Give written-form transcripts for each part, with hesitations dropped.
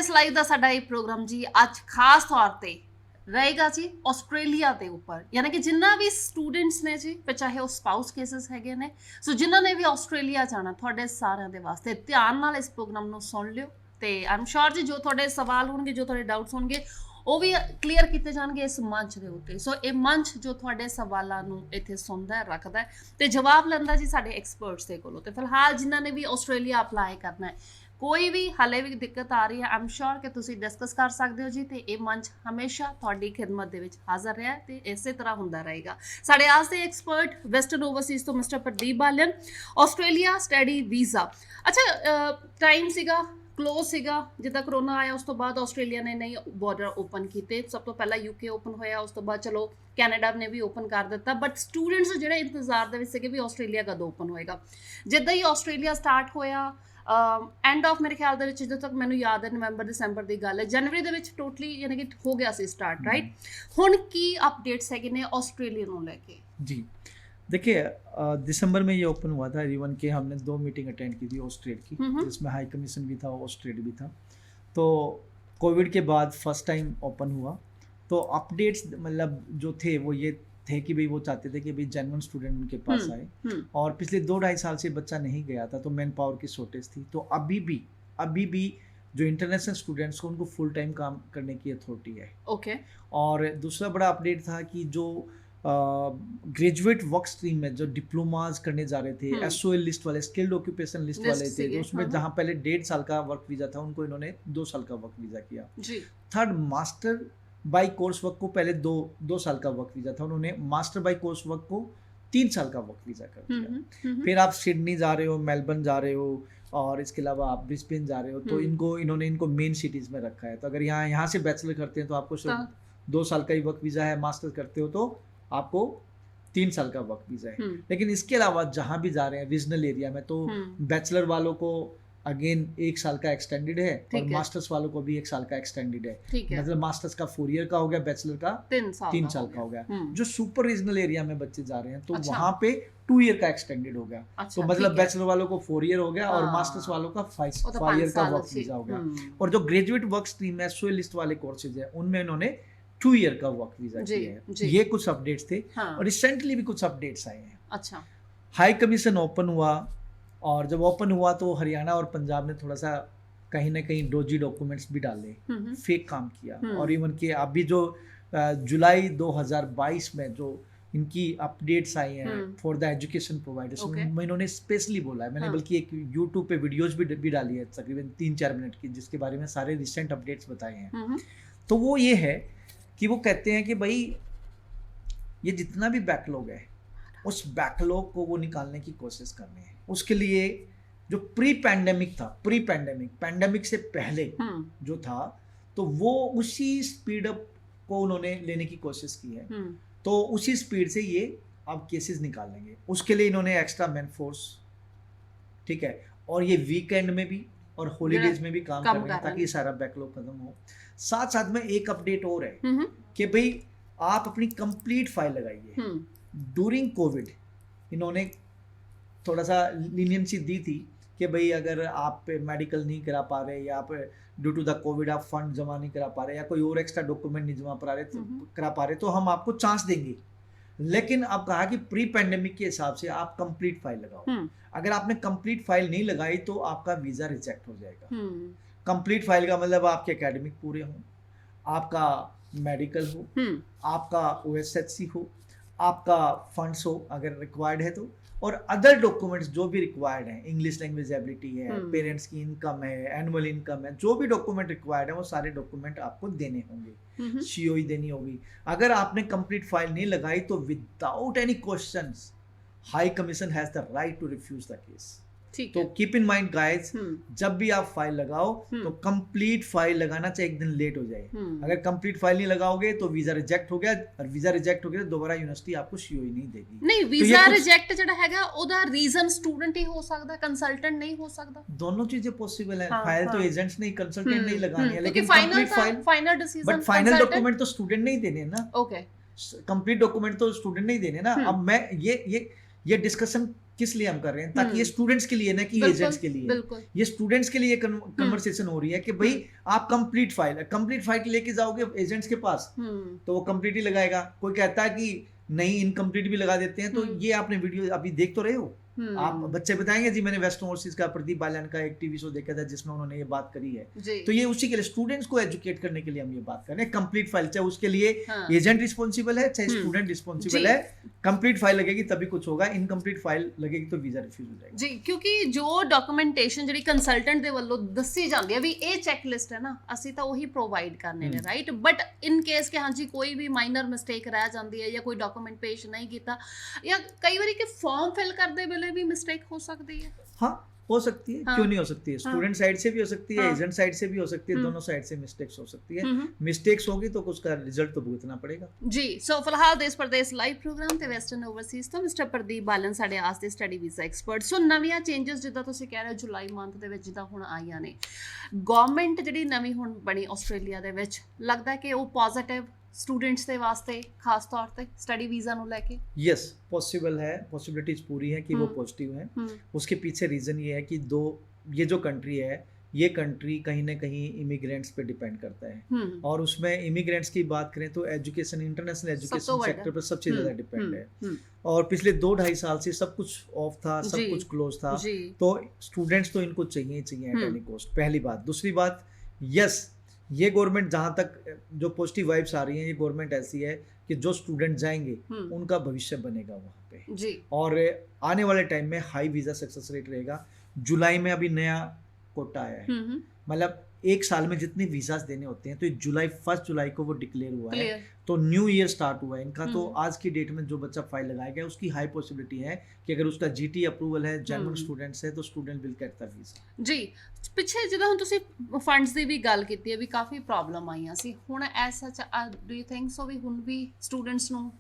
ਇਸ ਲਾਈਵ ਦਾ ਸਾਡਾ ਇਹ ਪ੍ਰੋਗਰਾਮ ਜੀ ਅੱਜ ਖਾਸ ਤੌਰ ਤੇ ਰਹੇਗਾ ਜੀ ਆਸਟ੍ਰੇਲੀਆ ਦੇ ਉੱਪਰ, ਯਾਨੀ ਕਿ ਜਿੰਨਾ ਵੀ ਸਟੂਡੈਂਟਸ ਨੇ ਜੀ, ਫਿਰ ਚਾਹੇ ਉਹ ਸਪਾਊਸ ਕੇਸਿਸ ਹੈਗੇ ਨੇ, ਸੋ ਜਿਨ੍ਹਾਂ ਨੇ ਵੀ ਆਸਟ੍ਰੇਲੀਆ ਜਾਣਾ, ਤੁਹਾਡੇ ਸਾਰਿਆਂ ਦੇ ਵਾਸਤੇ ਧਿਆਨ ਨਾਲ ਇਸ ਪ੍ਰੋਗਰਾਮ ਨੂੰ ਸੁਣ ਲਿਓ ਤੇ ਆਮ ਸ਼ੋਰ ਜੀ ਜੋ ਤੁਹਾਡੇ ਸਵਾਲ ਹੋਣਗੇ, ਜੋ ਤੁਹਾਡੇ ਡਾਊਟਸ ਹੋਣਗੇ, ਉਹ ਵੀ ਕਲੀਅਰ ਕੀਤੇ ਜਾਣਗੇ ਇਸ ਮੰਚ ਦੇ ਉੱਤੇ। ਸੋ ਇਹ ਮੰਚ ਜੋ ਤੁਹਾਡੇ ਸਵਾਲਾਂ ਨੂੰ ਇੱਥੇ ਸੁਣਦਾ ਰੱਖਦਾ ਤੇ ਜਵਾਬ ਲੈਂਦਾ ਜੀ ਸਾਡੇ ਐਕਸਪਰਟਸ ਦੇ ਕੋਲੋਂ। ਤੇ ਫਿਲਹਾਲ ਜਿਨ੍ਹਾਂ ਨੇ ਵੀ ਆਸਟ੍ਰੇਲੀਆ ਅਪਲਾਈ ਕਰਨਾ ਹੈ, ਕੋਈ ਵੀ ਹਾਲੇ ਵੀ ਦਿੱਕਤ ਆ ਰਹੀ ਹੈ, ਆਮ ਸ਼ੋਰ ਕਿ ਤੁਸੀਂ ਡਿਸਕਸ ਕਰ ਸਕਦੇ ਹੋ ਜੀ, ਤੇ ਇਹ ਮੰਚ ਹਮੇਸ਼ਾ ਤੁਹਾਡੀ ਖਿਦਮਤ ਦੇ ਵਿੱਚ ਹਾਜ਼ਰ ਰਿਹਾ ਤੇ ਇਸੇ ਤਰ੍ਹਾਂ ਹੁੰਦਾ ਰਹੇਗਾ। ਸਾਡੇ ਅੱਜ ਦੇ ਐਕਸਪਰਟ ਵੈਸਟਰਨ ਓਵਰਸੀਜ਼ ਤੋਂ mister Pradeep Balan, Australia study visa. ਅੱਛਾ, ਟਾਈਮ ਸੀਗਾ ਕਲੋਜ਼ ਸੀਗਾ, ਜਿੱਦਾਂ ਕਰੋਨਾ ਆਇਆ ਉਸ ਤੋਂ ਬਾਅਦ ਆਸਟ੍ਰੇਲੀਆ ਨੇ ਨਹੀਂ ਬਾਰਡਰ ਓਪਨ ਕੀਤੇ। ਸਭ ਤੋਂ ਪਹਿਲਾਂ UK ਓਪਨ ਹੋਇਆ, ਉਸ ਤੋਂ ਬਾਅਦ ਚਲੋ ਕੈਨੇਡਾ ਨੇ ਵੀ ਓਪਨ ਕਰ ਦਿੱਤਾ, ਬਟ ਸਟੂਡੈਂਟਸ ਜਿਹੜੇ ਇੰਤਜ਼ਾਰ ਦੇ ਵਿੱਚ ਸੀਗੇ ਵੀ ਆਸਟ੍ਰੇਲੀਆ ਕਦੋਂ ਓਪਨ ਹੋਏਗਾ। ਜਿੱਦਾਂ ਹੀ ਆਸਟ੍ਰੇਲੀਆ ਸਟਾਰਟ ਹੋਇਆ, ਐਂਡ ਆਫ ਮੇਰੇ ਖਿਆਲ ਦੇ ਵਿੱਚ, ਜਦੋਂ ਤੱਕ ਮੈਨੂੰ ਯਾਦ ਹੈ ਨਵੰਬਰ ਦਸੰਬਰ ਦੀ ਗੱਲ ਹੈ, ਜਨਵਰੀ ਦੇ ਵਿੱਚ ਟੋਟਲੀ ਯਾਨੀ ਕਿ ਹੋ ਗਿਆ ਸੀ स्टार्ट, राइट। ਹੁਣ ਕੀ अपडेट्स है ने ऑस्ट्रेलिया ਨੂੰ ਲੈ ਕੇ? जी देखिए, दिसंबर में ये ओपन हुआ था, इवन के हमने 2 मीटिंग अटेंड की थी ऑस्ट्रेट की, जिसमें हाई कमीशन भी था, ऑस्ट्रेट भी था। तो कोविड के बाद फर्स्ट टाइम ओपन हुआ, तो अपडेट्स मतलब जो थे वो ये थे कि भाई वो चाहते थे कि भाई जेन्युइन स्टूडेंट उनके पास आए, और पिछले 2-2.5 साल से बच्चा नहीं गया था, तो मैन पावर की शॉर्टेज थी। तो अभी भी जो इंटरनेशनल स्टूडेंट्स को उनको फुल टाइम काम करने की अथॉरिटी है। ओके। और दूसरा बड़ा अपडेट था कि जो ग्रेजुएट वर्क स्ट्रीम में जो डिप्लोमाज करने जा रहे थे, SOL लिस्ट वाले, स्किल्ड ऑक्यूपेशन लिस्ट वाले थे, उसमें जहाँ पहले 1.5 साल का वर्क वीजा था, उनको इन्होंने 2 साल का वर्क वीजा किया। Third, master by course work को पहले 2 साल का वर्क वीजा था, उन्होंने मास्टर बाई कोर्स वर्क को 3 साल का वर्क वीजा कर दिया। फिर आप सिडनी जा रहे हो, मेलबर्न जा रहे हो, और इसके अलावा आप ब्रिस्बेन जा रहे हो, तो इन्होंने इनको मेन सिटीज में रखा है। तो अगर यहाँ से बैचलर करते हैं तो आपको सिर्फ 2 साल का ही वर्क वीजा है, मास्टर करते हो तो आपको 3 साल का वर्क वीजा है। लेकिन इसके अलावा जहाँ भी जा रहे हैं रीजनल एरिया में, तो बैचलर वालों को अगेन 1 साल का एक्सटेंडेड है, और मास्टर्स वालों को भी 1 साल का एक्सटेंडेड है। मतलब मास्टर्स का 4 ईयर का हो गया, बैचलर का 3 साल का हो गया। जो सुपर रीजनल एरिया में बच्चे जा रहे हैं, तो वहाँ पे 2 ईयर का एक्सटेंडेड हो गया। तो मतलब बैचलर वालों को 4 ईयर हो गया, और मास्टर्स वालों का 5 ईयर का वर्क वीजा हो गया। और जो ग्रेजुएट वर्क स्ट्रीम है, SOL लिस्ट वाले कोर्सेज है, उनमें इन्होंने 2 ईयर का वर्क वीजा किया है। ये कुछ अपडेट्स थे। और रिसेंटली भी कुछ अपडेट्स आए हैं। अच्छा। हाई कमीशन ओपन हुआ, और जब ओपन हुआ तो हरियाणा और पंजाब ने थोड़ा सा कहीं ना कहीं डोजी डॉक्यूमेंट्स भी डाले, फेक काम किया। और इवन के अभी जो जुलाई 2022 में जो इनकी अपडेट्स आई हैं फॉर द एजुकेशन प्रोवाइडर्स, में इन्होंने स्पेशली बोला है, मैंने बल्कि एक यूट्यूब पे वीडियोज भी डाली है तकरीबन 3-4 मिनट की, जिसके बारे में सारे रिसेंट अपडेट्स बताए हैं। तो वो ये है कि वो कहते हैं कि भाई ये जितना भी बैकलॉग है, उस बैकलॉग को वो निकालने की कोशिश कर रहे हैं। उसके लिए जो प्री पैंडेमिक से पहले जो था, तो वो उसी स्पीड अप को उन्होंने लेने की कोशिश की है। तो उसी स्पीड से ये अब केसेस निकालेंगे। उसके लिए इन्होंने एक्स्ट्रा मैन फोर्स, ठीक है, और ये वीकेंड में भी और हॉलीडेज में भी काम कर रहे हैं, ताकि सारा बैकलॉग खत्म हो। साथ में एक अपडेट और है कि भाई आप अपनी कंप्लीट फाइल लगाइए। ड्यूरिंग कोविड इन्होंने थोड़ा सा लीनियंसी दी थी कि भाई अगर आप मेडिकल नहीं करा पा रहे, या आप ड्यू टू द कोविड आप फंड जमा नहीं करा पा रहे, या कोई और एक्स्ट्रा डॉक्यूमेंट नहीं जमा करा पा रहे, तो हम आपको चांस देंगे। लेकिन अब कहा कि प्री पैंडेमिक के हिसाब से आप कंप्लीट फाइल लगाओ। अगर आपने कंप्लीट फाइल नहीं लगाई तो आपका वीजा रिजेक्ट हो जाएगा। कंप्लीट फाइल का मतलब आपके एकेडमिक पूरे हों, आपका मेडिकल हो, आपका OSHC हो, आपका फंड्स हो अगर रिक्वायर्ड है तो, और अदर डॉक्यूमेंट्स जो भी रिक्वायर्ड हैं, इंग्लिश लैंग्वेज एबिलिटी है, पेरेंट्स की इनकम है, एनुअल इनकम है, जो भी डॉक्यूमेंट रिक्वायर्ड है वो सारे डॉक्यूमेंट आपको देने होंगे। COE देनी होगी। अगर आपने कंप्लीट फाइल नहीं लगाई तो without any questions high commission has the right to refuse the case. तो कीप इन माइंड गाइस, जब भी आप फाइल लगाओ तो कंप्लीट फाइल लगाना, चाहे 1 दिन लेट हो जाए। अगर कंप्लीट फाइल नहीं लगाओगे तो वीजा रिजेक्ट हो गया, और वीजा रिजेक्ट हो गया तो दोबारा यूनिवर्सिटी आपको COE नहीं देगी। नहीं, वीजा रिजेक्ट ਜਿਹੜਾ ਹੈਗਾ ਉਹਦਾ ਰੀਜ਼ਨ स्टूडेंट ही हो सकता, कंसल्टेंट नहीं हो सकता। दोनों चीजें पॉसिबल है। फाइल तो एजेंट्स नहीं, कंसल्टेंट नहीं लगानी है, लेकिन final decision, but final document तो स्टूडेंट नहीं देने ना। ओके, कंप्लीट डॉक्यूमेंट तो स्टूडेंट नहीं देने ना। अब मैं ये डिस्कशन किस लिए हम कर रहे हैं, ताकि ये स्टूडेंट्स के लिए ना कि बिल्कुल, एजेंट्स के लिए, बिल्कुल ये स्टूडेंट्स के लिए कन्वर्सेशन हो रही है कि भाई आप कंप्लीट फाइल लेके जाओगे एजेंट्स के पास तो वो कंप्लीट ही लगाएगा। कोई कहता है कि नहीं इनकम्प्लीट भी लगा देते हैं, तो ये आपने वीडियो अभी देख तो रहे हो, आप बच्चे बताएंगे जी मैंने वेस्टर्न ओवरसीज का प्रदीप बालन का एक टीवी शो देखा था जिसमें उन्होंने ये बात करी है। तो ये उसी के लिए स्टूडेंट्स को एजुकेट करने के लिए हम ये बात कर रहे हैं। कंप्लीट फाइल, चाहे उसके लिए एजेंट रिस्पॉन्सिबल है चाहे स्टूडेंट रिस्पॉन्सिबल है, कंप्लीट फाइल लगेगी तभी कुछ होगा, इनकम्प्लीट फाइल लगेगी तो वीजा रिफ्यूज हो जाएगा जी। क्योंकि जो डॉक्यूमेंटेशन ਜਿਹੜੀ ਕੰਸਲਟੈਂਟ ਦੇ ਵੱਲੋਂ ਦੱਸੀ ਜਾਂਦੀ ਹੈ ਵੀ ਇਹ ਚੈੱਕ ਲਿਸਟ ਹੈ ਨਾ ਅਸੀਂ ਤਾਂ ਉਹੀ ਪ੍ਰੋਵਾਈਡ ਕਰਨੇ ਨੇ, ਰਾਈਟ। ਬਟ ਇਨ ਕੇਸ ਕਿ ਹਾਂਜੀ ਕੋਈ ਵੀ ਮਾਈਨਰ ਮਿਸਟੇਕ ਰਹਿ ਜਾਂਦੀ ਹੈ ਜਾਂ ਕੋਈ ਡਾਕੂਮੈਂਟ ਪੇਸ਼ ਨਹੀਂ ਕੀਤਾ ਜਾਂ ਕਈ ਵਾਰੀ ਕਿ ਫਾਰਮ ਫਿਲ ਕਰਦੇ ਵੇਲੇ ਵੀ ਮਿਸਟੇਕ ਹੋ सकती है। हाँ हो सकती है, क्यों नहीं हो सकती है, स्टूडेंट साइड से भी हो सकती है, एजेंट साइड से भी हो सकती है, दोनों साइड से मिस्टेक्स हो सकती है। मिस्टेक्स होगी तो उसका रिजल्ट तो भुगतना पड़ेगा जी। सो फिलहाल देश प्रदेश लाइव प्रोग्राम ਤੇ ਵੈਸਟਰਨ ਓਵਰਸੀਜ਼ ਤੋਂ ਮਿਸਟਰ ਪ੍ਰਦੀਪ ਬਾਲਨ ਸਾਡੇ ਆਸ ਦੇ ਸਟੱਡੀ ਵੀਜ਼ਾ ਐਕਸਪਰਟ। ਸੋ ਨਵੀਆਂ ਚੇਂਜਸ ਜਿੱਦਾਂ ਤੁਸੀਂ ਕਹਿ ਰਹੇ ਹੋ ਜੁਲਾਈ ਮੰਥ ਦੇ ਵਿੱਚ ਜਿੱਦਾਂ ਹੁਣ ਆਈਆਂ ਨੇ, ਗਵਰਨਮੈਂਟ ਜਿਹੜੀ ਨਵੀਂ ਹੁਣ ਬਣੀ ਆਸਟ੍ਰੇਲੀਆ ਦੇ ਵਿੱਚ, ਲੱਗਦਾ ਕਿ ਉਹ ਪੋਜ਼ਿਟਿਵ स्टूडेंट्स के वास्ते खास तौर पे स्टडी वीजा नु लेके? यस पॉसिबल है, पॉसिबिलिटीज पूरी है कि वो पॉजिटिव है। उसके पीछे रीजन ये है कि ये जो कंट्री है ये कंट्री कहीं ना कहीं इमिग्रेंट्स पे डिपेंड करता है, और उसमें इमिग्रेंट्स की बात करें तो एजुकेशन, इंटरनेशनल एजुकेशन सेक्टर पर सबसे ज़्यादा डिपेंड है। और पिछले 2-2.5 साल से सब कुछ ऑफ था, सब कुछ क्लोज था, तो स्टूडेंट्स तो इनको चाहिए ही चाहिए एट एनी कॉस्ट, पहली बात। दूसरी बात, यस ये गवर्नमेंट जहाँ तक जो पॉजिटिव वाइब्स आ रही हैं, ये गवर्नमेंट ऐसी है कि जो स्टूडेंट जाएंगे उनका भविष्य बनेगा वहाँ पे जी। और आने वाले टाइम में हाई वीज़ा सक्सेस रेट रहेगा। जुलाई में अभी नया कोटा आया है, मतलब एक साल में जितने वीज़ास देने होते हैं, तो 1 जुलाई को वो डिक्लेयर हुआ है, तो न्यू ईयर स्टार्ट हुआ है इनका। तो आज की डेट में जो बच्चा फाइल लगाएगा उसकी हाई पॉसिबिलिटी है कि अगर उसका जीटी अप्रूवल है, जेन्युइन स्टूडेंट्स है, तो student will get the visa जी। ਪਿੱਛੇ ਜਦੋਂ ਹੁਣ ਤੁਸੀਂ ਫੰਡਸ ਦੀ ਵੀ ਗੱਲ ਕੀਤੀ ਹੈ ਵੀ ਕਾਫੀ ਪ੍ਰੋਬਲਮ ਆਈਆਂ ਸੀ, ਹੁਣ as such do you think so ਵੀ ਹੁਣ ਵੀ ਸਟੂਡੈਂਟਸ ਨੂੰ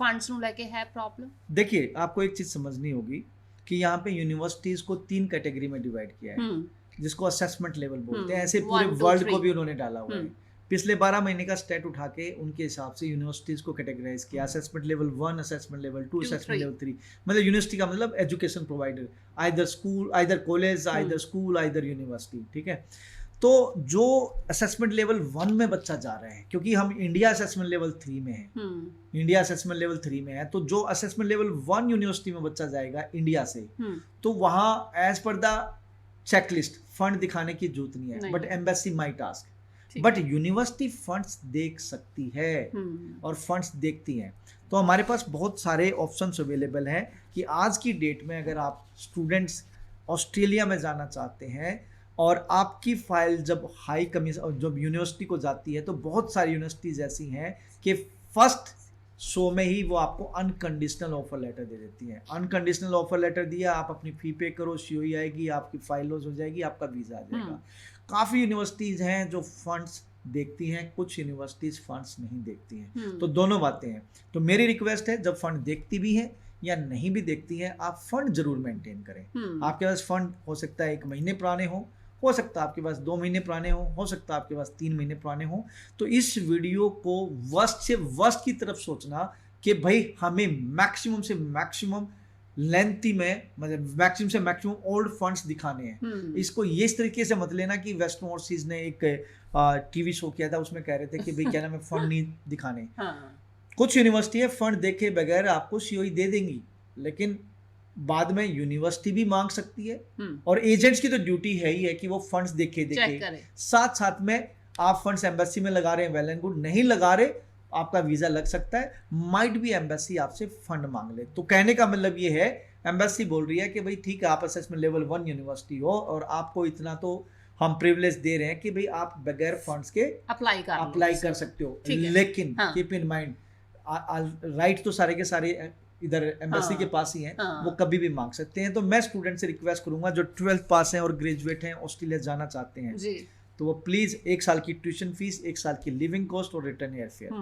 फंड्स ਨੂੰ ਲੈ ਕੇ है प्रॉब्लम? देखिए आपको एक चीज़ समझनी होगी कि यहाँ पे यूनिवर्सिटीज़ को 3 कैटेगरी में डिवाइड किया है, जिसको असेसमेंट लेवल बोलते हैं। ऐसे पूरे वर्ल्ड को भी उन्होंने डाला हुआ है। पिछले 12 महीने का स्टेट उठा के उनके हिसाब से यूनिवर्सिटीज़ को कैटेगराइज किया, assessment level 1, assessment level 2, assessment level 3। मतलब यूनिवर्सिटी का मतलब education provider, either school, either college, either school, either university, ठीक है। तो जो असेसमेंट लेवल 1 में बच्चा जा रहा है, क्योंकि हम इंडिया असेसमेंट लेवल 3 में है, इंडिया असेसमेंट लेवल 3 में है, तो जो असेसमेंट लेवल 1 यूनिवर्सिटी में बच्चा जाएगा इंडिया से, तो वहाँ as per the checklist fund दिखाने की जरूरत नहीं है, but embassy might ask, but university funds देख सकती है और फंड्स देखती हैं। तो हमारे पास बहुत सारे ऑप्शंस अवेलेबल हैं कि आज की डेट में अगर आप स्टूडेंट्स ऑस्ट्रेलिया में जाना चाहते हैं और आपकी फाइल जब हाई कमीशन जब यूनिवर्सिटी को जाती है, तो बहुत सारी यूनिवर्सिटीज़ ऐसी हैं कि फर्स्ट शो में ही वो आपको अनकंडीशनल ऑफर लेटर दे देती हैं। अनकंडीशनल ऑफर लेटर दिया, आप अपनी फ़ी पे करो, सीओई आएगी, आपकी फाइल लॉन्च हो जाएगी, आपका वीज़ा आ जाएगा। काफ़ी यूनिवर्सिटीज़ हैं जो फंड्स देखती हैं, कुछ यूनिवर्सिटीज़ फंड्स नहीं देखती हैं, तो दोनों बातें हैं। तो मेरी रिक्वेस्ट है, जब फंड देखती भी हैं या नहीं भी देखती हैं, आप फंड जरूर मेंटेन करें। आपके पास फंड हो सकता है 1 महीने पुराने हो सकता है आपके पास 2 महीने पुराने हो सकता है आपके पास 3 महीने पुराने हो। तो इस वीडियो को वर्स्ट से वर्स्ट की तरफ सोचना कि भाई हमें मैक्सिमम से मैक्सिमम लेंथी में, मतलब मैक्सिमम से मैक्सिमम ओल्ड फंड्स दिखाने हैं। इसको ये इस तरीके से मत लेना कि वेस्टर्न ओवरसीज ने एक टीवी शो किया था, उसमें कह रहे थे कि भाई क्या नाम है, फंड नहीं दिखाने। कुछ यूनिवर्सिटी है फंड देखे बगैर आपको सीओई दे देंगी, लेकिन बाद में यूनिवर्सिटी भी मांग सकती है, और एजेंट्स की तो ड्यूटी है ही है कि वो फंड्स देखे साथ साथ में आप फंड्स एम्बेसी में लगा रहे हैं, वेल एंड गुड, नहीं लगा रहे आपका वीज़ा लग सकता है, माइट भी एम्बेसी आपसे फंड मांग ले। तो कहने का मतलब ये है, एम्बेसी बोल रही है कि भाई ठीक है आप असेसमेंट लेवल 1 यूनिवर्सिटी हो और आपको इतना तो हम प्रिविलेज दे रहे हैं कि भाई आप बगैर फंड्स के अप्लाई कर सकते हो, लेकिन कीप इन माइंड राइट तो सारे के सारे इधर एम्बेसी के पास ही हैं, वो कभी भी मांग सकते हैं। तो मैं स्टूडेंट से रिक्वेस्ट करूंगा जो 12th पास हैं और ग्रेजुएट हैं, ऑस्ट्रेलिया जाना चाहते हैं जी, तो वो प्लीज़ 1 साल की ट्यूशन फीस, 1 साल की लिविंग कॉस्ट और रिटर्न एयर फेयर,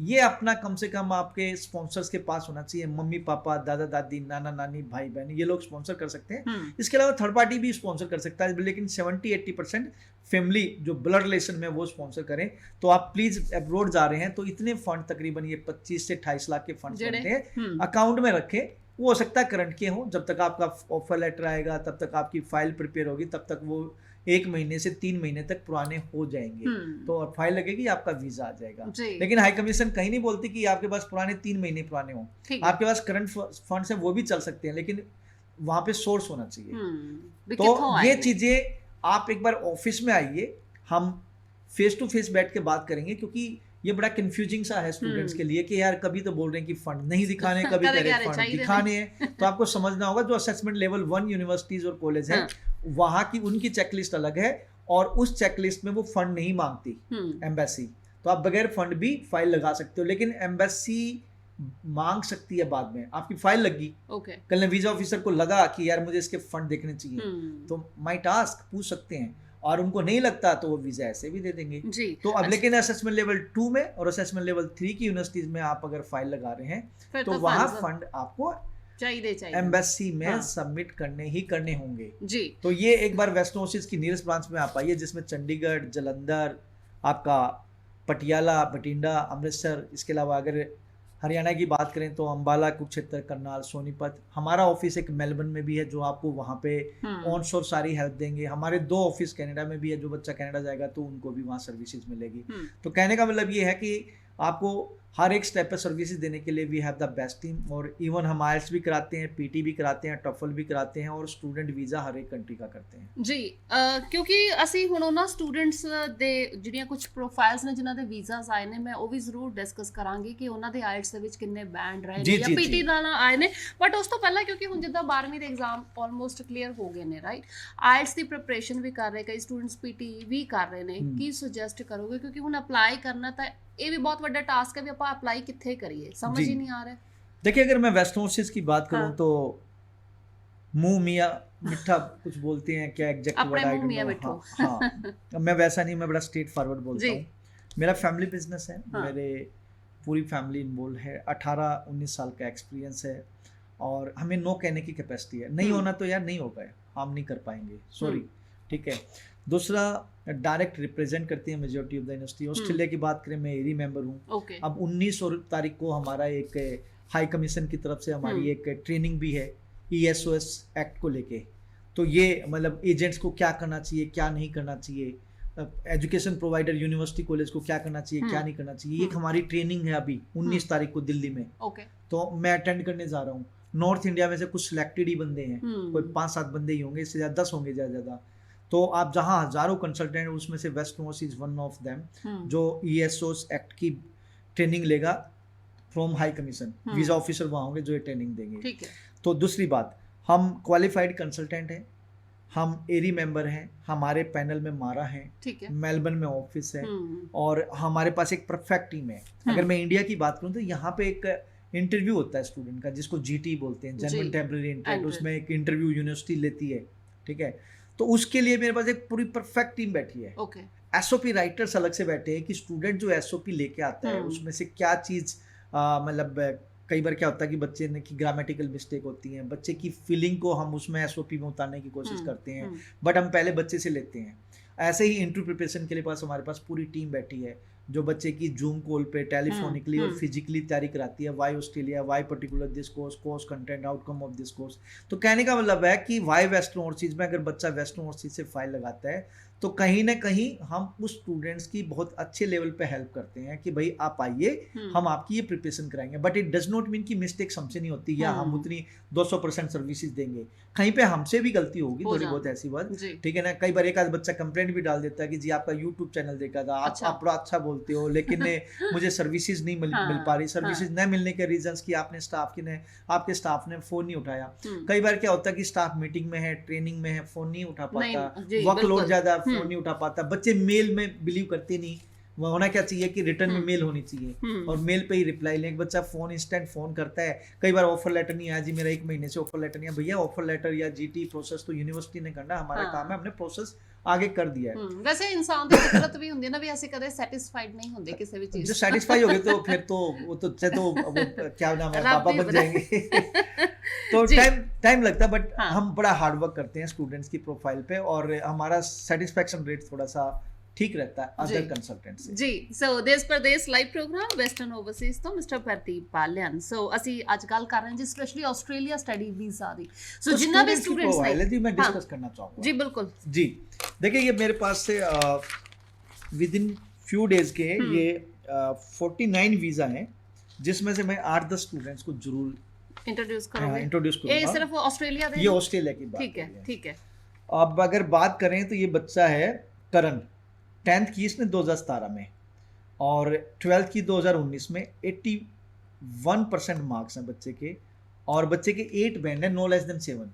ये अपना कम से कम आपके स्पॉन्सर्स के पास होना चाहिए। मम्मी पापा, दादा दादी, नाना नानी, भाई बहन, ये लोग स्पॉन्सर कर सकते हैं। इसके अलावा थर्ड पार्टी भी स्पॉन्सर कर सकता है, लेकिन 70-80% फैमिली जो ब्लड रिलेशन में वो स्पॉन्सर करें। तो आप प्लीज़ अब्रॉड जा रहे हैं तो इतने फंड, तकरीबन ये 25 से 28 लाख के फंड बनते हैं, अकाउंट में रखें, वो हो सकता है करंट के हों, जब तक आपका ऑफर लेटर आएगा तब तक आपकी फाइल प्रिपेयर होगी, तब तक वो 1 महीने से 3 महीने तक पुराने हो जाएंगे, तो फाइल लगेगी, आपका वीजा आ जाएगा। लेकिन हाई कमीशन कहीं नहीं बोलती कि आपके पास पुराने 3 महीने पुराने हों, आपके पास करंट फंड्स हैं वो भी चल सकते हैं, लेकिन वहां पे सोर्स होना चाहिए। तो ये चीजें आप एक बार ऑफिस में आइए, हम फेस टू फेस बैठ के बात करेंगे, क्योंकि ये बड़ा कंफ्यूजिंग सा है स्टूडेंट्स के लिए कि यार कभी तो बोल रहे हैं कि फंड नहीं दिखाने, कभी कह रहे हैं फंड दिखाने हैं। तो आपको समझना होगा जो असेसमेंट लेवल 1 यूनिवर्सिटीज और कॉलेज है, वहां की उनकी चेकलिस्ट अलग है, और उस चेकलिस्ट में वो फंड नहीं मांगती एम्बेसी, तो आप बगैर फंड भी फाइल लगा सकते हो। लेकिन एम्बेसी मांग सकती है बाद में, आपकी फाइल लगी, कल वीजा ऑफिसर को लगा कि यार मुझे इसके फंड देखने चाहिए, तो माई टास्क पूछ सकते हैं, और उनको नहीं लगता तो वो वीजा ऐसे भी दे देंगे जी। तो अब लेकिन असेसमेंट लेवल 2 में और असेसमेंट लेवल 3 की यूनिवर्सिटीज में आप अगर फाइल लगा रहे हैं तो वहां फंड आपको चाहिए एम्बेसी में सबमिट करने ही करने होंगे जी। तो ये एक बार वेस्टर्न ओवरसीज की नियरेस्ट ब्रांच में आप आइए, जिसमें चंडीगढ़, जालंधर, आपका पटियाला, बठिंडा, अमृतसर, इसके अलावा अगर हरियाणा की बात करें तो अंबाला, कुरुक्षेत्र, करनाल, सोनीपत। हमारा ऑफिस एक मेलबर्न में भी है जो आपको वहाँ पे ऑन शोर सारी हेल्प देंगे। हमारे 2 ऑफिस कनाडा में भी है, जो बच्चा कनाडा जाएगा तो उनको भी वहाँ सर्विसेज मिलेगी। तो कहने का मतलब ये है कि आपको हर एक स्टेप पे सर्विसेज देने के लिए we have the best team, और इवन हम IELTS भी कराते हैं, PT भी कराते हैं, TOEFL भी कराते हैं, और स्टूडेंट वीज़ा हर एक कंट्री का करते हैं जी। क्योंकि ਅਸੀਂ ਹੁਣ ਉਹਨਾਂ ਸਟੂਡੈਂਟਸ ਦੇ ਜਿਹੜੀਆਂ ਕੁਝ ਪ੍ਰੋਫਾਈਲਸ ਨੇ ਜਿਨ੍ਹਾਂ ਦੇ ਵੀਜ਼ਾਸ ਆਏ ਨੇ, ਮੈਂ ਉਹ ਵੀ ਜ਼ਰੂਰ ਡਿਸਕਸ ਕਰਾਂਗੀ ਕਿ ਉਹਨਾਂ ਦੇ IELTS ਦੇ ਵਿੱਚ ਕਿੰਨੇ ਬੈਂਡ ਰਹੇ ਨੇ ਜਾਂ PT ਨਾਲ ਆਏ ਨੇ। ਬਟ ਉਸ ਤੋਂ ਪਹਿਲਾਂ ਕਿਉਂਕਿ ਹੁਣ ਜਿੱਦਾਂ 12ਵੀਂ ਦੇ ਐਗਜ਼ਾਮ ਆਲਮੋਸਟ ਕਲੀਅਰ ਹੋ ਗਏ ਨੇ, ਰਾਈਟ, IELTS ਦੀ ਪ੍ਰੈਪਰੇਸ਼ਨ ਵੀ ਕਰ ਰਹੇ, ਕਈ ਸਟੂਡੈਂਟਸ PT ਵੀ ਕਰ ਰਹੇ ਨੇ, ਕੀ ਸੁਜੈਸਟ ਕਰੋਗੇ? ਕਿਉਂਕਿ ਹੁਣ ਅਪਲਾਈ ਕਰਨਾ ਤਾਂ ये भी बहुत बड़ा टास्क है, भी ਆਪਾਂ अप्लाई किथे करिए, समझ ही नहीं आ रहा। देखिए, अगर मैं वेस्टर्न ओवरसीज की बात करूं तो मुंह मियाँ मिठा कुछ बोलते हैं, क्या exact word I don't know. हाँ, मैं वैसा नहीं, मैं बड़ा स्ट्रेट फॉरवर्ड बोलता हूँ। मेरा फैमिली बिजनेस है, मेरे पूरी फैमिली इन्वॉल्व है, 18-19 साल का एक्सपीरियंस है, और हमें नो कहने की कैपेसिटी है। नहीं होना तो यार नहीं होगा, हम नहीं कर पाएंगे, सॉरी, ठीक है। दूसरा, डायरेक्ट रिप्रेजेंट करती है majority of the university. Australia की बात करें, मैं एरी मेंबर हूँ। अब 19 तारीख को हमारा एक हाई कमीशन की तरफ से हमारी एक ट्रेनिंग भी है ESOS एक्ट को लेके। तो ये मतलब एजेंट्स को क्या करना चाहिए, क्या नहीं करना चाहिए, एजुकेशन प्रोवाइडर यूनिवर्सिटी कॉलेज को क्या करना चाहिए, क्या नहीं करना चाहिए, एक हमारी ट्रेनिंग है अभी 19 तारीख को दिल्ली में। तो मैं अटेंड करने जा रहा हूँ। नॉर्थ इंडिया में से कुछ सिलेक्टेड ही बंदे हैं, कोई 5-7 बंदे ही होंगे, इससे ज़्यादा 10 होंगे ज़्यादा। तो आप जहाँ हजारों कंसल्टेंट, उसमें से western overseas one of them, जो ESOS एक्ट की ट्रेनिंग लेगा from high commission, visa officer वहाँ होंगे जो ये ट्रेनिंग देंगे। ठीक है। तो दूसरी बात, हम क्वालिफाइड कंसल्टेंट हैं, हम एरी मेंबर हैं, हमारे पैनल में मारा है, मेलबर्न में ऑफिस है, और हमारे पास एक परफेक्ट टीम है। अगर मैं इंडिया की बात करूँ तो यहाँ पे एक इंटरव्यू होता है स्टूडेंट का, जिसको GT बोलते हैं, जनरल टेम्परेरी इंटरव्यू। उसमें एक इंटरव्यू यूनिवर्सिटी लेती है, ठीक है। तो उसके लिए मेरे पास एक पूरी परफेक्ट टीम बैठी है। SOP राइटर्स अलग से बैठे हैं कि स्टूडेंट जो SOP लेके आता है उसमें से क्या चीज़, मतलब कई बार क्या होता है कि बच्चे ने की ग्रामेटिकल मिस्टेक होती है, बच्चे की फीलिंग को हम उसमें SOP में उतारने की कोशिश करते हैं, बट हम पहले बच्चे से लेते हैं। ऐसे ही इंटरव्यू प्रिपरेशन के लिए हमारे पास पूरी टीम बैठी है, जो बच्चे की जूम कॉल पे टेलीफोनिकली और फिजिकली तैयारी कराती है। Why Australia, why particular this course content, outcome of this course. तो कहने का मतलब है कि वाई वेस्टर्न ओवरसीज में अगर बच्चा वेस्टर्न ओवरसीज से फाइल लगाता है तो कहीं ना कहीं हम उस स्टूडेंट्स की बहुत अच्छे लेवल पे हेल्प करते हैं कि भाई आप आइए, हम आपकी ये प्रिपरेशन कराएंगे। But it does not mean कि मिस्टेक्स हमसे नहीं होती या हम उतनी 200% सर्विसेज देंगे, कहीं पे हमसे भी गलती होगी थोड़ी बहुत, ऐसी बात, ठीक है ना। कई बार एक आध बच्चा कंप्लेंट भी डाल देता है कि जी आपका यूट्यूब चैनल देखा था, आप बड़ा अच्छा बोलते हो, लेकिन मुझे सर्विसेज नहीं मिल पा रही। सर्विसेज न मिलने के रीजंस कि आपके स्टाफ ने फोन नहीं उठाया। कई बार क्या होता है कि स्टाफ मीटिंग में है, ट्रेनिंग में है, फोन नहीं उठा पाता, वर्कलोड ज्यादा, फोन नहीं उठा पाता। बच्चे मेल में बिलीव करते नहीं, वो होना क्या चाहिए कि रिटर्न में मेल होनी चाहिए और मेल पे ही रिप्लाई लें। बच्चा फोन इंस्टेंट फोन करता है, कई बार ऑफर लेटर नहीं आया जी, मेरा 1 महीने से ऑफर लेटर नहीं आया। भैया ऑफर लेटर या GT प्रोसेस तो यूनिवर्सिटी ने करना, हमारा काम है, हमने प्रोसेस आगे कर दिया है। वैसे इंसान ਦੀ ਫਿਤਰਤ ਵੀ ਹੁੰਦੀ ਹੈ ਨਾ ਵੀ ਅਸੀਂ ਕਦੇ ਸੈਟੀਸਫਾਈਡ ਨਹੀਂ ਹੁੰਦੇ ਕਿਸੇ ਵੀ ਚੀਜ਼ से। सैटिस्फाई हो गए तो फिर तो वो क्या नाम है, पापा बन जाएंगे। तो टाइम लगता है, बट हम बड़ा हार्ड वर्क करते हैं स्टूडेंट्स की प्रोफाइल पे, और हमारा सेटिस्फेक्शन रेट थोड़ा सा ठीक रहता है जी। अदर कंसल्टेंट से। ਜੀ so Desh Pradesh live program Western Overseas ਤੋਂ ਮਿਸਟਰ ਪ੍ਰਦੀਪ ਪਾਲਿਆਨ। ਸੋ ਅਸੀਂ ਅੱਜ ਗੱਲ ਕਰ ਰਹੇ ਹਾਂ ਜੀ ਸਪੈਸ਼ਲੀ ਆਸਟ੍ਰੇਲੀਆ ਸਟੱਡੀ ਵੀਜ਼ਾ ਦੀ। ਸੋ तो ਜਿੰਨਾ ਵੀ students की ਸਟੂਡੈਂट्स profile है ਨੇ जी, मैं हाँ। डिस्कस करना चाहूँगा जी बिल्कुल जी। देखिए ये मेरे पास से विद इन फ्यू डेज के ये 49 वीज़ा हैं, जिसमें से मैं 8-10 स्टूडेंट्स को जरूर इंट्रोड्यूस करोगे। इंट्रोड्यूस ये करूँगा। सिर्फ ऑस्ट्रेलिया दे ये ऑस्ट्रेलिया की बात ठीक है हो रही है। ठीक है। अब अगर बात करें तो ये बच्चा है करण, 10th की इसने 2017 में और 12th की 2019 में 81% मार्क्स हैं बच्चे के, और बच्चे के 8 बैंड है नो लेस देन 7,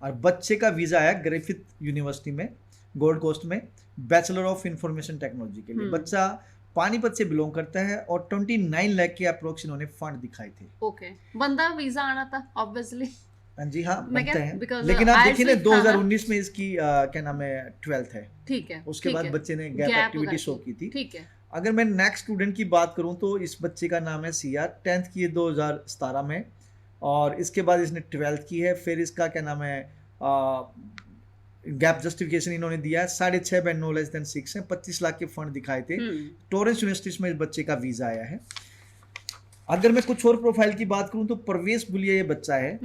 और बच्चे का वीज़ा आया ग्रिफिथ यूनिवर्सिटी में गोल्ड कोस्ट में बैचलर ऑफ इंफॉर्मेशन टेक्नोलॉजी के लिए। बच्चा पानीपत से बिलोंग करता है और 29 लाख के अप्रोक्स इन्होंने फंड दिखाए थे। ओके बंदा वीजा आना था ऑब्वियसली। जी हाँ मैं बनते क्या- हैं, because लेकिन आप IELTS देखिए ना में- 2019 में इसकी क्या नाम है 12th है, ठीक है उसके ठीक बाद है, बच्चे ने गैप gap एक्टिविटी करके। शो की थी। ठीक है अगर मैं नेक्स्ट स्टूडेंट की बात करूं तो इस बच्चे का नाम है सीआर, 10th की है 2017 में, और इसके बाद इसने 12th की है। फिर इसका क्या नाम है गैप जस्टिफिकेशन इन्होंने दिया है, 6.5 बैंड नो लेस देन 6 है, 25 लाख के फंड दिखाए थे। टोरेंस यूनिवर्सिटी में इस बच्चे का वीजा आया है। अगर मैं कुछ और प्रोफाइल की बात करूं तो प्रवेश बुलिया ये बच्चा है,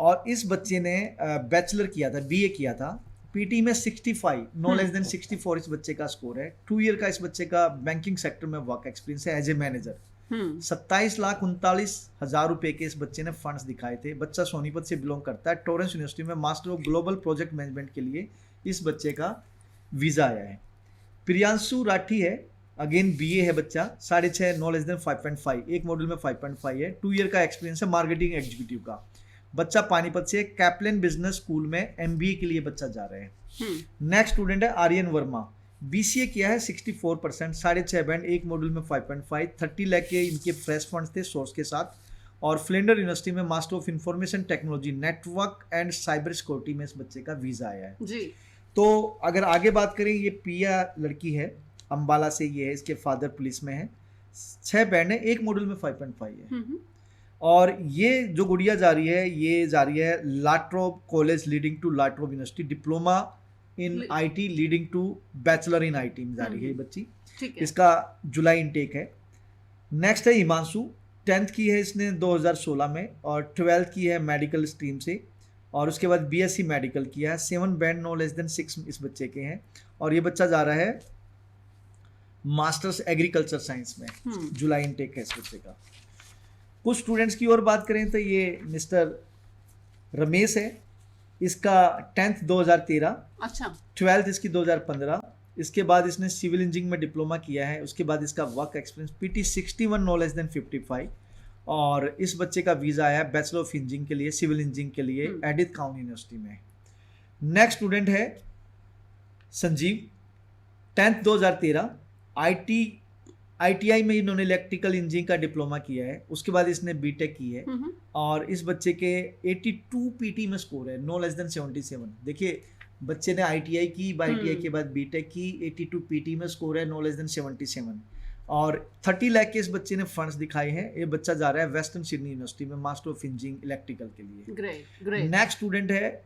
और इस बच्चे ने बैचलर किया था, बीए किया था, पीटी में 65 नो लेस देन 64 इस बच्चे का स्कोर है। 2 ईयर का इस बच्चे का बैंकिंग सेक्टर में वर्क एक्सपीरियंस है एज ए मैनेजर। 27,39,000 रुपए के इस बच्चे ने फंड्स दिखाए थे। बच्चा सोनीपत से बिलोंग करता है। टोरेंस यूनिवर्सिटी में master of global project management के लिए इस बच्चे का वीजा आया है। प्रियांशु राठी है, अगेन बीए है बच्चा, 6.5 नो लेस देन 5.5, एक मॉड्यूल में 5.5 है। 2 ईयर का एक्सपीरियंस है मार्केटिंग एग्जीक्यूटिव का। बच्चा पानीपत से कैप्लन बिजनेस स्कूल में एमबीए के लिए बच्चा जा रहे हैं। नेक्स्ट स्टूडेंट है आर्यन वर्मा, बीसीए किया है 64%, 6.5 बैंड, एक मॉड्यूल में 5.5, 30 लाख के इनके फ्रेश फंड्स थे सोर्स के साथ, और फ्लिंडर यूनिवर्सिटी में master of information technology network and cyber security में इस बच्चे का वीजा आया है जी। तो अगर आगे बात करें, ये पिया लड़की है, अम्बाला से ये है, इसके फादर पुलिस में है, 6 बैंड है, एक मॉड्यूल में 5.5 है। और ये जो गुड़िया जा रही है, ये जा रही है La Trobe college leading to La Trobe university, diploma in IT leading to bachelor in IT में जा रही है ये बच्ची। ठीक है। इसका जुलाई इनटेक है। नेक्स्ट है हिमांशु, 10th की है इसने 2016 में, और 12th की है मेडिकल स्ट्रीम से, और उसके बाद बीएससी मेडिकल किया है। 7 बैंड नो लेस देन 6 इस बच्चे के हैं, और ये बच्चा जा रहा है मास्टर्स एग्रीकल्चर साइंस में। जुलाई इनटेक है इस बच्चे का। कुछ स्टूडेंट्स की और बात करें तो ये मिस्टर रमेश है, इसका 10th 2013, अच्छा 12th इसकी 2015, इसके बाद इसने सिविल इंजीनियरिंग में डिप्लोमा किया है। उसके बाद इसका work experience PT 61 no less than 55, और इस बच्चे का वीज़ा आया बैचलर ऑफ इंजीनियरिंग के लिए, सिविल इंजीनियरिंग के लिए एडिथ काउंटी यूनिवर्सिटी में। नेक्स्ट स्टूडेंट है संजीव, 10th 2013, आईटीआई में इन्होंने इलेक्ट्रिकल इंजीनियरिंग का डिप्लोमा किया है। उसके बाद इसने बीटेक की है, और इस बच्चे के 82 पीटी में स्कोर है, नो लेस देन 77। देखिए बच्चे ने आईटीआई की, आईटीआई के बाद बीटेक की, 82 पीटी में स्कोर है, नो लेस देन 77, और 30 लाख के इस बच्चे ने फंड्स दिखाए हैं। ये बच्चा जा रहा है वेस्टर्न सिडनी यूनिवर्सिटी में मास्टर ऑफ इंजीनियरिंग इलेक्ट्रिकल के लिए। Great great. नेक्स्ट स्टूडेंट है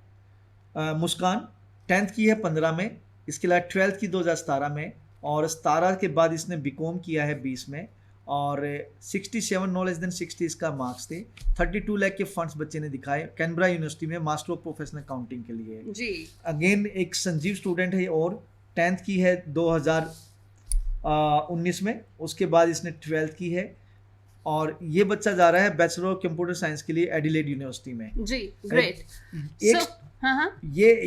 मुस्कान, 10th की है 15 में, इसके अलावा 12th की 2017 में, और 17 के बाद इसने बीकॉम किया है 20 में, और 67 नो लेस देन 60 इसका मार्क्स थे। 32 लाख के फंड्स बच्चे ने दिखाए कैनबरा यूनिवर्सिटी में मास्टर ऑफ प्रोफेशनल अकाउंटिंग के लिए जी। अगेन एक संजीव स्टूडेंट है, और 10th की है 2019 में, उसके बाद इसने 12th की है, और ये बच्चा जा रहा है बैचलर ऑफ कंप्यूटर साइंस के लिए एडिलेड यूनिवर्सिटी में जी। ग्रेट।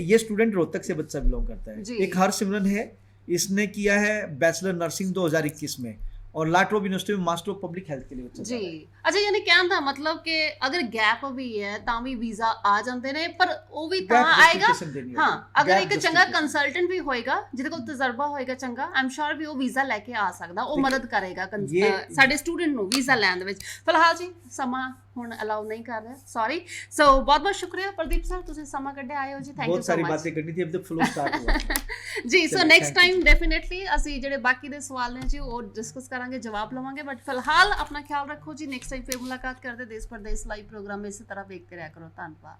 ये स्टूडेंट रोहतक से बच्चा बिलोंग करता है। जी। एक हरसिमरन है, इसने किया है बैचलर नर्सिंग 2021 में, और लाट्रोब यूनिवर्सिटी में मास्टर ऑफ पब्लिक हेल्थ के लिए बच्चा जी। अच्छा यानी कहਣ ਦਾ मतलब कि अगर गैप भी है ਤਾਂ ਵੀ ਵੀਜ਼ਾ ਆ ਜਾਂਦੇ ਨੇ, ਪਰ ਉਹ ਵੀ ਤਾਂ ਆਏਗਾ ਹਾਂ ਅਗਰ ਇੱਕ ਚੰਗਾ ਕੰਸਲਟੈਂਟ ਵੀ ਹੋਏਗਾ ਜਿਹਦੇ ਕੋਲ ਤਜਰਬਾ ਹੋਏਗਾ ਚੰਗਾ, ਆਮ ਸ਼ੋਰ ਵੀ ਉਹ ਵੀਜ਼ਾ ਲੈ ਕੇ ਆ ਸਕਦਾ, ਉਹ ਮਦਦ ਕਰੇਗਾ ਸਾਡੇ ਸਟੂਡੈਂਟ ਨੂੰ ਵੀਜ਼ਾ ਲੈਣ ਦੇ ਵਿੱਚ। ਫਿਲਹਾਲ ਜੀ ਸਮਾਂ ਹੁਣ ਅਲਾਉ ਨਹੀਂ ਕਰ ਰਿਹਾ, ਸੌਰੀ। ਸੋ ਬਹੁਤ ਬਹੁਤ ਸ਼ੁਕਰੀਆ ਪ੍ਰਦੀਪ ਸਰ, ਤੁਸੀਂ ਸਮਾਂ ਕੱਢਿਆ ਆਏ ਹੋ ਜੀ। ਥੈਂਕ ਯੂ ਬਹੁਤ ਸੋ ਸਾਰੀ ਮਚ। ਬਾतें करनी थी, अब तक फ्लो स्टार्ट हुआ ਜੀ। ਸੋ ਨੈਕਸਟ ਟਾਈਮ ਡੈਫੀਨਿਟਲੀ ਅਸੀਂ ਜਿਹੜੇ ਬਾਕੀ ਦੇ ਸਵਾਲ ਨੇ ਜੀ ਉਹ ਡਿਸਕਸ ਕਰਾਂਗੇ, ਜਵਾਬ ਲਵਾਂਗੇ, ਬਟ ਫਿਲਹਾਲ ਆਪਣਾ ਖਿਆਲ ਰੱਖੋ ਜੀ। ਨੈਕਸਟ ਟਾਈਮ ਫਿਰ ਮੁਲਾਕਾਤ ਕਰਦੇ ਦੇਸ਼ ਪਰਦੇਸ ਲਾਈਵ ਪ੍ਰੋਗਰਾਮ ਇਸੇ ਤਰ੍ਹਾਂ ਵੇਖਦੇ ਰਿਹਾ ਕਰੋ। ਧੰਨਵਾਦ।